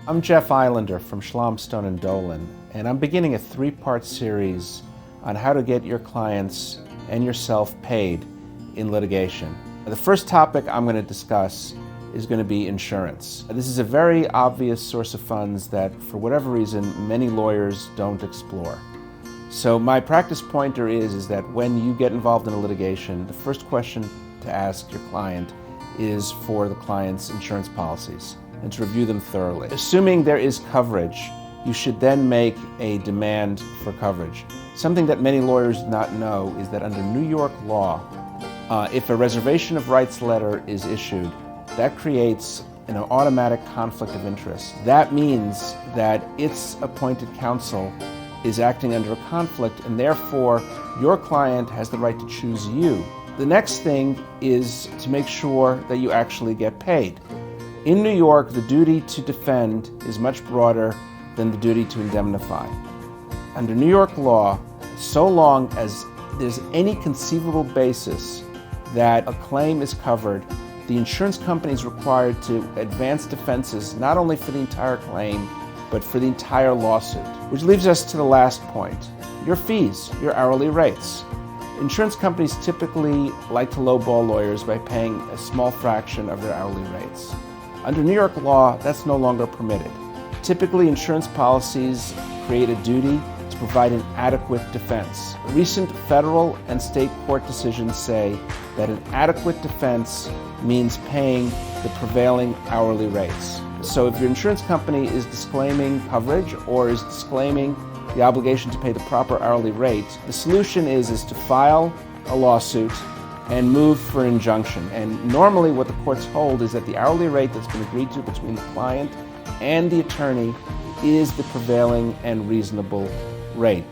I'm Jeff Islander from Schlamm, Stone & Dolan, and I'm beginning a three-part series on how to get your clients and yourself paid in litigation. The first topic I'm going to discuss is going to be insurance. This is a very obvious source of funds that, for whatever reason, many lawyers don't explore. So my practice pointer is that when you get involved in a litigation, the first question to ask your client is for the client's insurance policies and to review them thoroughly. Assuming there is coverage, you should then make a demand for coverage. Something that many lawyers do not know is that under New York law, if a reservation of rights letter is issued, that creates an automatic conflict of interest. That means that its appointed counsel is acting under a conflict, and therefore your client has the right to choose you. The next thing is to make sure that you actually get paid. In New York, the duty to defend is much broader than the duty to indemnify. Under New York law, so long as there's any conceivable basis that a claim is covered, the insurance company is required to advance defenses not only for the entire claim, but for the entire lawsuit. Which leaves us to the last point, your fees, your hourly rates. Insurance companies typically like to lowball lawyers by paying a small fraction of their hourly rates. Under New York law, that's no longer permitted. Typically, insurance policies create a duty to provide an adequate defense. Recent federal and state court decisions say that an adequate defense means paying the prevailing hourly rates. So if your insurance company is disclaiming coverage or is disclaiming the obligation to pay the proper hourly rate, the solution is to file a lawsuit and move for an injunction. And normally what the courts hold is that the hourly rate that's been agreed to between the client and the attorney is the prevailing and reasonable rate.